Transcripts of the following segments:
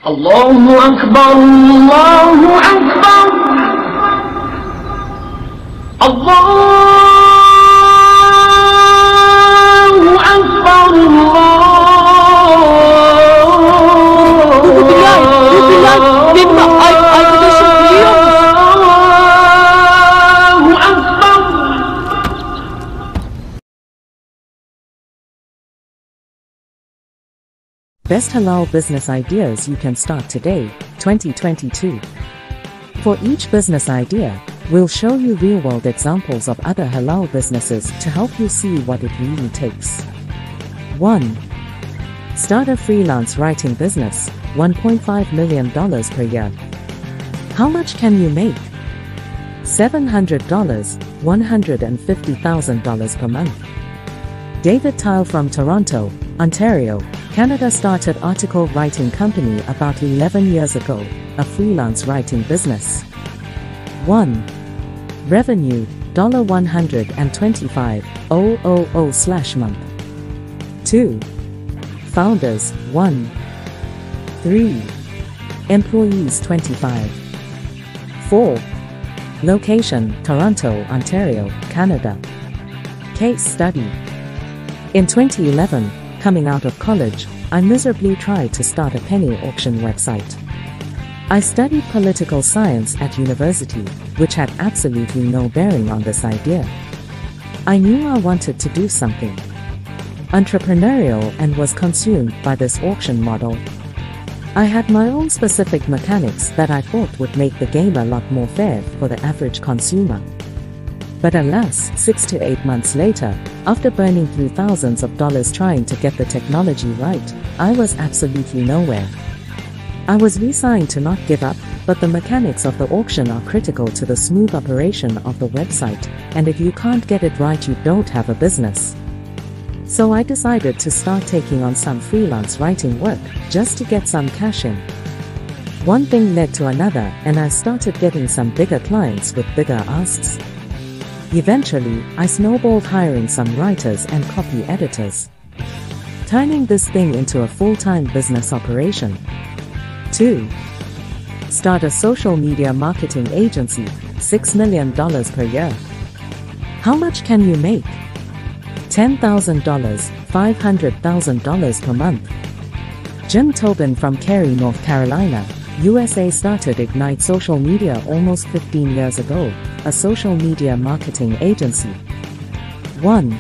الله أكبر الله أكبر الله أكبر Best halal business ideas you can start today, 2022. For each business idea, we'll show you real-world examples of other halal businesses to help you see what it really takes. 1. Start a freelance writing business, $1.5 million per year. How much can you make? $700, $150,000 per month. David Tile from Toronto, Ontario, Canada started article writing company about 11 years ago, a freelance writing business. 1. Revenue, $125,000/month. 2. Founders, 1. 3. Employees, 25. 4. Location, Toronto, Ontario, Canada. Case study. In 2011, coming out of college, I miserably tried to start a penny auction website. I studied political science at university, which had absolutely no bearing on this idea. I knew I wanted to do something entrepreneurial and was consumed by this auction model. I had my own specific mechanics that I thought would make the game a lot more fair for the average consumer. But alas, 6 to 8 months later, after burning through thousands of dollars trying to get the technology right, I was absolutely nowhere. I was resigned to not give up, but the mechanics of the auction are critical to the smooth operation of the website, and if you can't get it right, you don't have a business. So I decided to start taking on some freelance writing work, just to get some cash in. One thing led to another, and I started getting some bigger clients with bigger asks. Eventually, I snowballed hiring some writers and copy editors, turning this thing into a full-time business operation. 2. Start a social media marketing agency, $6 million per year. How much can you make? $10,000, $500,000 per month. Jim Tobin from Cary, North Carolina, USA started Ignite Social Media almost 15 years ago, a social media marketing agency. 1.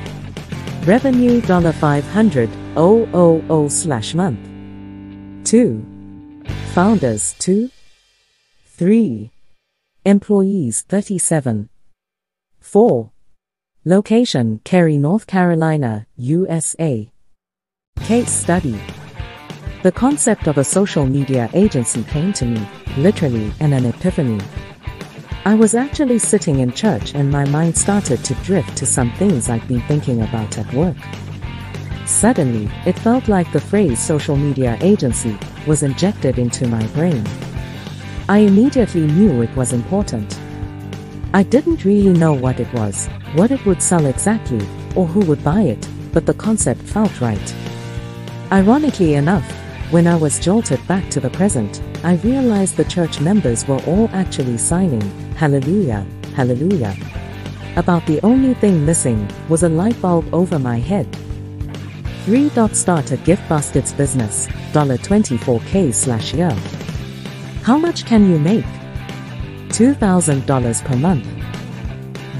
Revenue $500,000/month. 2. Founders 2. 3. Employees 37. 4. Location Cary, North Carolina, USA. Case study. The concept of a social media agency came to me, literally, in an epiphany. I was actually sitting in church and my mind started to drift to some things I'd been thinking about at work. Suddenly, it felt like the phrase social media agency was injected into my brain. I immediately knew it was important. I didn't really know what it was, what it would sell exactly, or who would buy it, but the concept felt right. Ironically enough, when I was jolted back to the present, I realized the church members were all actually signing, "Hallelujah, Hallelujah." About the only thing missing was a light bulb over my head. 3. Start a gift baskets business, $24K/year. How much can you make? $2,000 per month.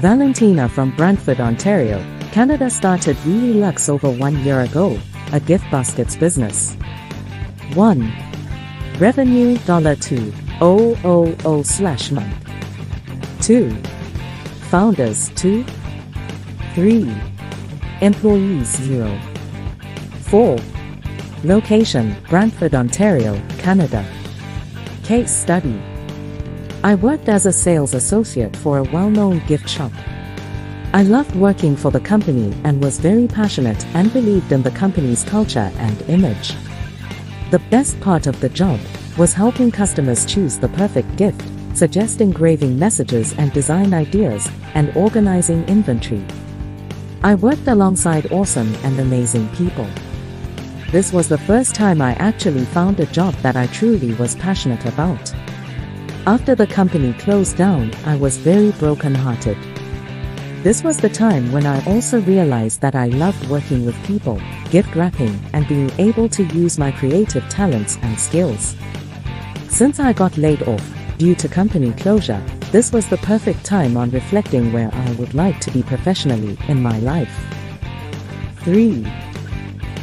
Valentina from Brantford, Ontario, Canada started Really Luxe over 1 year ago, a gift baskets business. 1. Revenue $2,000/month. 2. Founders 2. 3. Employees 0. 4. Location Brantford, Ontario, Canada. Case study. I worked as a sales associate for a well-known gift shop. I loved working for the company and was very passionate and believed in the company's culture and image. The best part of the job was helping customers choose the perfect gift, suggest engraving messages and design ideas, and organizing inventory. I worked alongside awesome and amazing people. this was the first time I actually found a job that I truly was passionate about. After the company closed down, I was very broken-hearted. This was the time when I also realized that I loved working with people, gift wrapping, and being able to use my creative talents and skills. Since I got laid off due to company closure, this was the perfect time on reflecting where I would like to be professionally in my life. 3.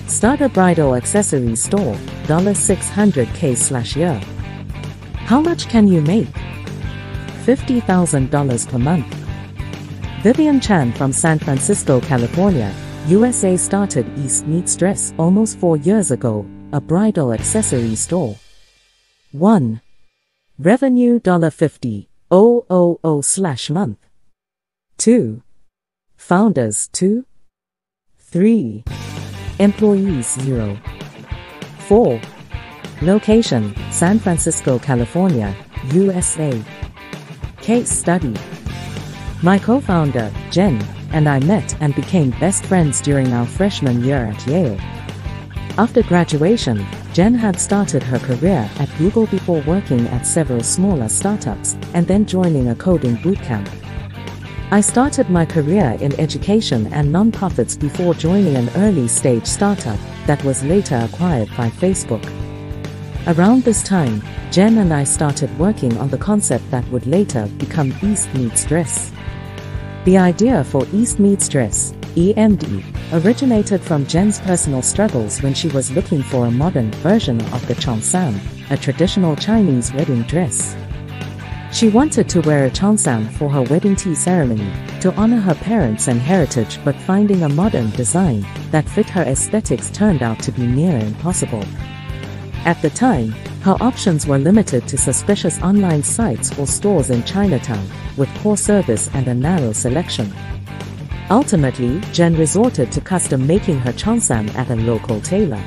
Start a bridal accessory store, $600K/year. How much can you make? $50,000 per month. Vivian Chan from San Francisco, California, USA started East Meets Dress almost 4 years ago, a bridal accessory store. 1. Revenue $50,000/month. 2. Founders 2. 3. Employees 0. 4. Location, San Francisco, California, USA. Case study. My co-founder, Jen, and I met and became best friends during our freshman year at Yale. After graduation, Jen had started her career at Google before working at several smaller startups, and then joining a coding bootcamp. I started my career in education and nonprofits before joining an early-stage startup that was later acquired by Facebook. Around this time, Jen and I started working on the concept that would later become East Meets Dress. The idea for East Meets Dress, EMD, originated from Jen's personal struggles when she was looking for a modern version of the cheongsam, a traditional Chinese wedding dress. She wanted to wear a cheongsam for her wedding tea ceremony, to honor her parents and heritage, but finding a modern design that fit her aesthetics turned out to be near impossible. At the time, her options were limited to suspicious online sites or stores in Chinatown, with poor service and a narrow selection. Ultimately, Jen resorted to custom making her cheongsam at a local tailor.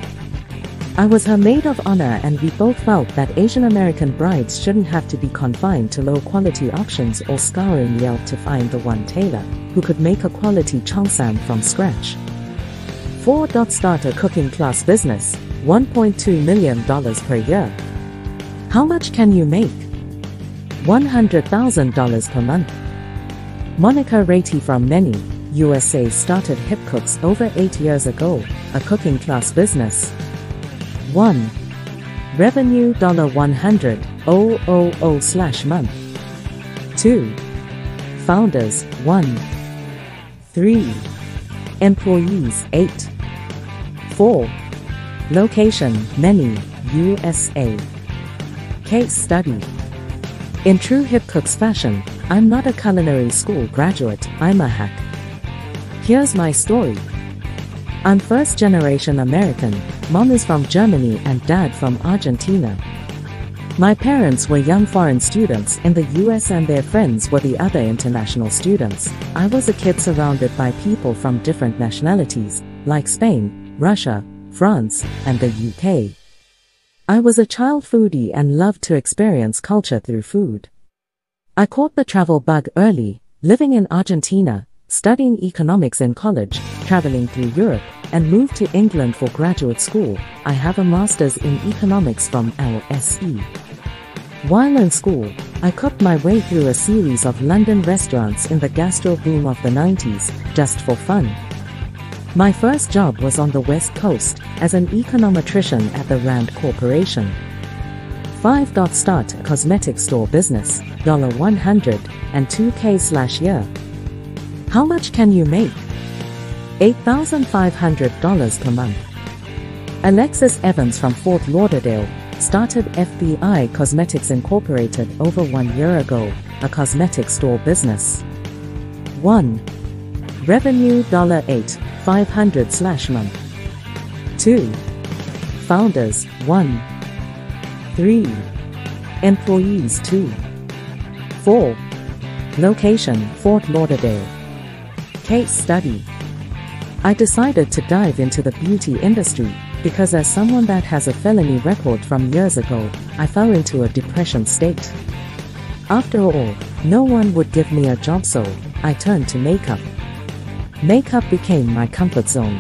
I was her maid of honor, and we both felt that Asian American brides shouldn't have to be confined to low-quality options or scouring Yelp to find the one tailor who could make a quality cheongsam from scratch. 4. Start a cooking class business, $1.2 million per year. How much can you make? $100,000 per month. Monica Ratey from Neni, USA started Hip Cooks over 8 years ago, a cooking class business. 1. Revenue $100,000/month. 2. Founders 1. 3. Employees 8. 4. Location Neni, USA. Case study. In true Hip Cooks fashion, I'm not a culinary school graduate, I'm a hack. Here's my story. I'm first-generation American, mom is from Germany and dad from Argentina. My parents were young foreign students in the US and their friends were the other international students. I was a kid surrounded by people from different nationalities, like Spain, Russia, France, and the UK. I was a child foodie and loved to experience culture through food. I caught the travel bug early, living in Argentina, studying economics in college, traveling through Europe, and moved to England for graduate school. I have a master's in economics from LSE. While in school, I cooked my way through a series of London restaurants in the gastro boom of the 90s, just for fun. My first job was on the West Coast, as an econometrician at the Rand Corporation. 5. Start a cosmetic store business, $102K/year. How much can you make? $8,500 per month. Alexis Evans from Fort Lauderdale started FBI Cosmetics Incorporated over 1 year ago, a cosmetic store business. 1. Revenue $8,500/month. 2. Founders 1. 3. Employees 2. 4. Location Fort Lauderdale. Case study. I decided to dive into the beauty industry because as someone that has a felony record from years ago, I fell into a depression state. After all, no one would give me a job, so I turned to makeup. Makeup became my comfort zone.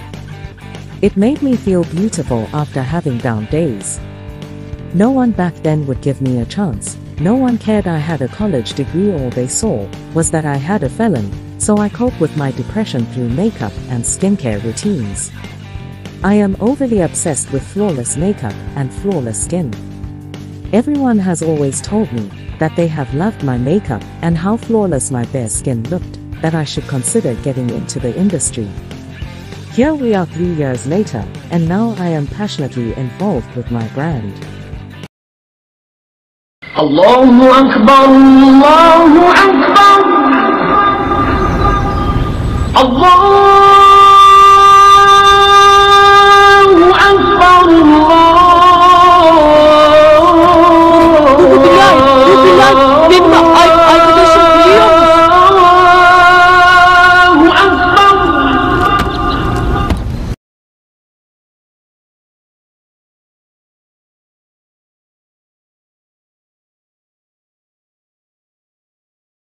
It made me feel beautiful after having down days. No one back then would give me a chance. No one cared I had a college degree. All they saw was that I had a felon, so I coped with my depression through makeup and skincare routines. I am overly obsessed with flawless makeup and flawless skin. Everyone has always told me that they have loved my makeup and how flawless my bare skin looked, that I should consider getting into the industry. Here we are 3 years later, and now I am passionately involved with my brand. Allahu Akbar, Allahu Akbar, Allahu Akbar, Allah.